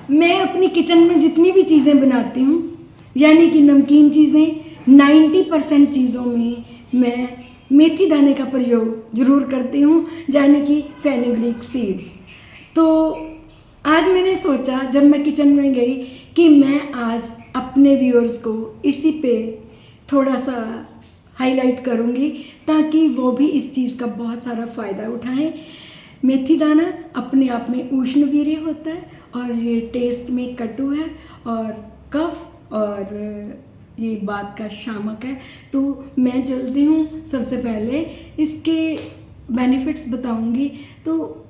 मैं अपनी किचन में जितनी भी चीज़ें बनाती हूँ, यानी कि नमकीन चीज़ें, 90% चीज़ों में मैं मेथी दाने का प्रयोग ज़रूर करती हूँ, यानी कि फेनुग्रीक सीड्स। तो आज मैंने सोचा जब मैं किचन में गई कि मैं आज अपने व्यूअर्स को इसी पे थोड़ा सा हाईलाइट करूँगी ताकि वो भी इस चीज़ का बहुत सारा फ़ायदा उठाएं। मेथी दाना अपने आप में उष्णवीर्य होता है और ये टेस्ट में कटु है और कफ और ये बात का शामक है। तो मैं जल्दी हूँ, सबसे पहले इसके बेनिफिट्स बताऊँगी। तो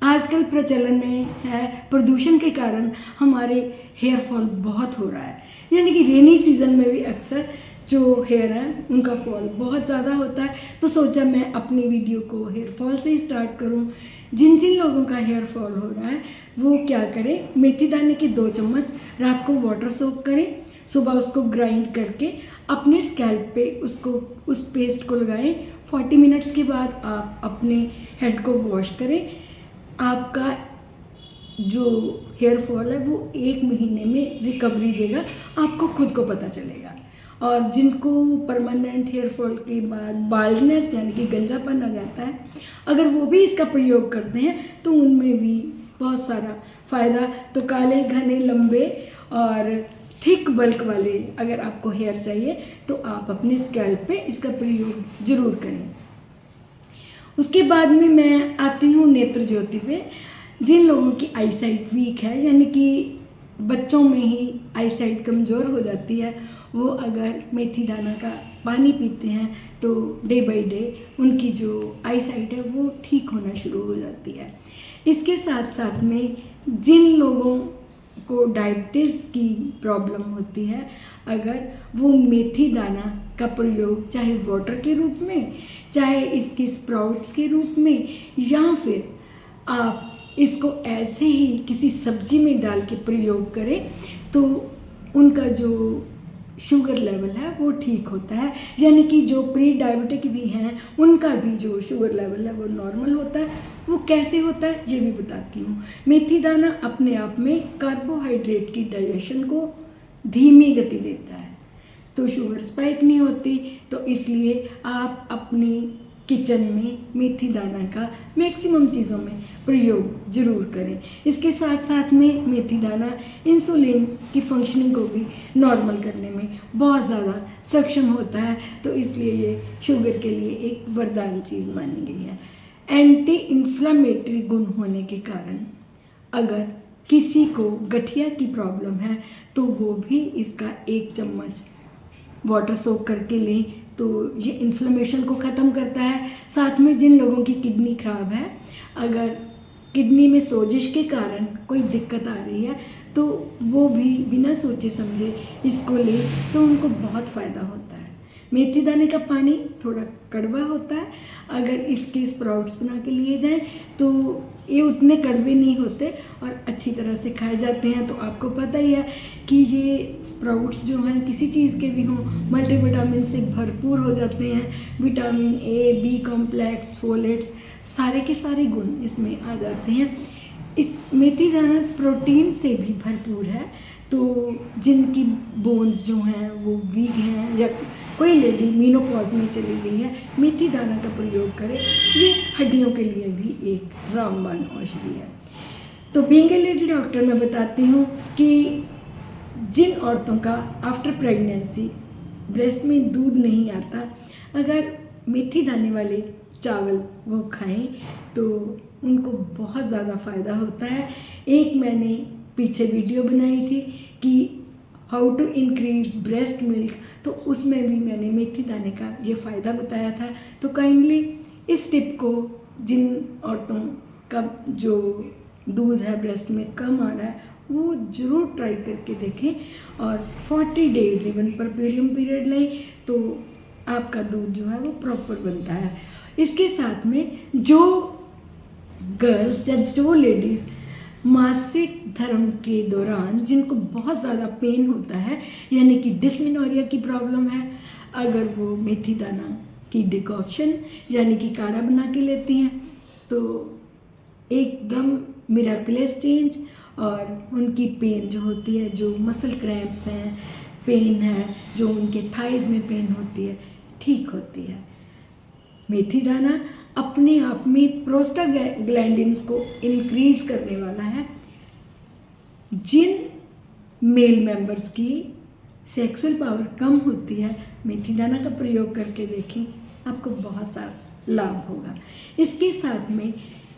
आजकल प्रचलन में है, प्रदूषण के कारण हमारे हेयर फॉल बहुत हो रहा है, यानी कि रेनी सीज़न में भी अक्सर जो हेयर है उनका फॉल बहुत ज़्यादा होता है। तो सोचा मैं अपनी वीडियो को हेयर फॉल से ही स्टार्ट करूं। जिन जिन लोगों का हेयर फॉल हो रहा है वो क्या करें, मेथी दाने के 2 चम्मच रात को वाटर सोक करें, सुबह उसको ग्राइंड करके अपने स्कैल्प पे उसको उस पेस्ट को लगाएं। 40 मिनट्स के बाद आप अपने हेड को वॉश करें। आपका जो हेयर फॉल है वो 1 महीने में रिकवरी देगा, आपको खुद को पता चलेगा। और जिनको परमानेंट हेयर फॉल के बाद बाल्डनेस यानी कि गंजापन आ जाता है, अगर वो भी इसका प्रयोग करते हैं तो उनमें भी बहुत सारा फ़ायदा। तो काले घने लंबे और थिक बल्क वाले अगर आपको हेयर चाहिए तो आप अपने स्कैल्प पे इसका प्रयोग ज़रूर करें। उसके बाद में मैं आती हूँ नेत्र ज्योति पे। जिन लोगों की आई साइट वीक है, यानी कि बच्चों में ही आई साइट कमज़ोर हो जाती है, वो अगर मेथी दाना का पानी पीते हैं तो डे बाय डे उनकी जो आई साइट है वो ठीक होना शुरू हो जाती है। इसके साथ साथ में जिन लोगों को डायबिटीज़ की प्रॉब्लम होती है, अगर वो मेथी दाना का प्रयोग चाहे वाटर के रूप में, चाहे इसके स्प्राउट्स के रूप में, या फिर आप इसको ऐसे ही किसी सब्जी में डाल के प्रयोग करें तो उनका जो शुगर लेवल है वो ठीक होता है। यानी कि जो प्री डायबिटिक भी हैं उनका भी जो शुगर लेवल है वो नॉर्मल होता है। वो कैसे होता है ये भी बताती हूँ। मेथी दाना अपने आप में कार्बोहाइड्रेट की डाइजेशन को धीमी गति देता है, तो शुगर स्पाइक नहीं होती। तो इसलिए आप अपनी किचन में मेथी दाना का मैक्सिमम चीज़ों में प्रयोग ज़रूर करें। इसके साथ साथ में मेथी दाना इंसुलिन की फंक्शनिंग को भी नॉर्मल करने में बहुत ज़्यादा सक्षम होता है। तो इसलिए ये शुगर के लिए एक वरदान चीज़ मानी गई है। एंटी इन्फ्लामेटरी गुण होने के कारण अगर किसी को गठिया की प्रॉब्लम है तो वो भी इसका 1 चम्मच वाटर सोक करके लें तो ये इन्फ्लेमेशन को ख़त्म करता है। साथ में जिन लोगों की किडनी ख़राब है, अगर किडनी में सोजिश के कारण कोई दिक्कत आ रही है तो वो भी बिना सोचे समझे इसको ले तो उनको बहुत फ़ायदा होता है। मेथी दाने का पानी थोड़ा कड़वा होता है, अगर इसके स्प्राउट्स बना के लिए जाएं तो ये उतने कड़वे नहीं होते और अच्छी तरह से खाए जाते हैं। तो आपको पता ही है कि ये स्प्राउट्स जो हैं किसी चीज़ के भी हों, मल्टीविटामिन से भरपूर हो जाते हैं। Vitamin A, B complex, folates, सारे के सारे गुण इसमें आ जाते हैं। इस मेथी दाना प्रोटीन से भी भरपूर है, तो जिनकी बोन्स जो हैं वो वीक हैं या कोई लेडी मीनोपॉज में चली गई है, मेथी दाना का प्रयोग करें। ये हड्डियों के लिए भी एक रामबाण औषधि है। तो बीइंग ए लेडी डॉक्टर मैं बताती हूँ कि जिन औरतों का आफ्टर प्रेगनेंसी ब्रेस्ट में दूध नहीं आता, अगर मेथी दाने वाले चावल वो खाएं तो उनको बहुत ज़्यादा फ़ायदा होता है। एक मैंने पीछे वीडियो बनाई थी कि how to increase breast milk, तो उसमें भी मैंने मेथी दाने का ये फ़ायदा बताया था। तो काइंडली इस टिप को जिन औरतों का जो दूध है ब्रेस्ट में कम आ रहा है वो ज़रूर ट्राई करके देखें और 40 डेज़ इवन परपेरियम पीरियड लें तो आपका दूध जो है वो प्रॉपर बनता है। इसके साथ में जो गर्ल्स या जो लेडीज़ मासिक धर्म के दौरान जिनको बहुत ज़्यादा पेन होता है, यानी कि डिस्मेनोरिया की प्रॉब्लम है, अगर वो मेथी दाना की डिकॉक्शन यानी कि काढ़ा बना के लेती हैं तो एकदम मिराकुलस चेंज और उनकी पेन जो होती है, जो मसल क्रैम्प्स हैं, पेन है, जो उनके थाइज़ में पेन होती है, ठीक होती है। मेथी दाना अपने आप में प्रोस्टाग्लैंडिन्स को इंक्रीज करने वाला है। जिन मेल मेंबर्स की सेक्सुअल पावर कम होती है, मेथी दाना का प्रयोग करके देखें, आपको बहुत सारा लाभ होगा। इसके साथ में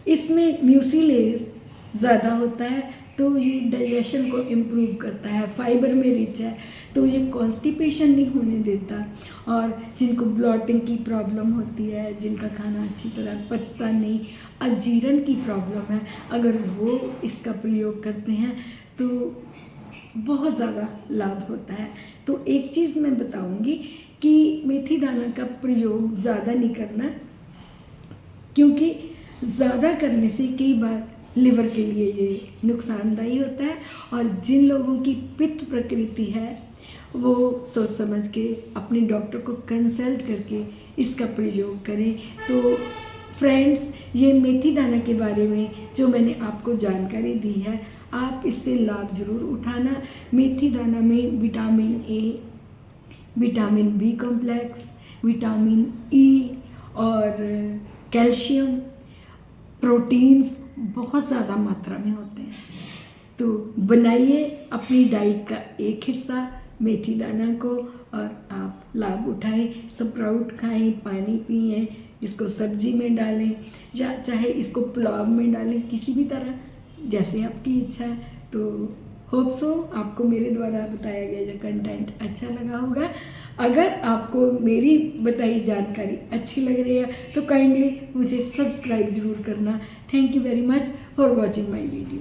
इसमें म्यूसिलेज ज़्यादा होता है, तो ये डाइजेशन को इम्प्रूव करता है। फाइबर में रिच है, तो ये कॉन्स्टिपेशन नहीं होने देता। और जिनको ब्लॉटिंग की प्रॉब्लम होती है, जिनका खाना अच्छी तरह पचता नहीं, अजीर्ण की प्रॉब्लम है, अगर वो इसका प्रयोग करते हैं तो बहुत ज़्यादा लाभ होता है। तो एक चीज़ मैं बताऊंगी कि मेथी दाना का प्रयोग ज़्यादा नहीं करना, क्योंकि ज़्यादा करने से कई बार लिवर के लिए ये नुकसानदायी होता है। और जिन लोगों की पित्त प्रकृति है, वो सोच समझ के अपने डॉक्टर को कंसल्ट करके इसका प्रयोग करें। तो फ्रेंड्स, ये मेथी दाना के बारे में जो मैंने आपको जानकारी दी है, आप इससे लाभ ज़रूर उठाना। मेथी दाना में vitamin A, vitamin B complex, vitamin E और कैल्शियम, प्रोटीन्स बहुत ज़्यादा मात्रा में होते हैं। तो बनाइए अपनी डाइट का एक हिस्सा मेथी दाना को और आप लाभ उठाएं। स्प्राउट खाएं, पानी पिएं, इसको सब्जी में डालें या चाहे इसको पुलाव में डालें, किसी भी तरह जैसे आपकी इच्छा है। तो होप सो आपको मेरे द्वारा बताया गया जो कंटेंट अच्छा लगा होगा। अगर आपको मेरी बताई जानकारी अच्छी लग रही है तो काइंडली मुझे सब्सक्राइब ज़रूर करना। Thank you very much for watching my video.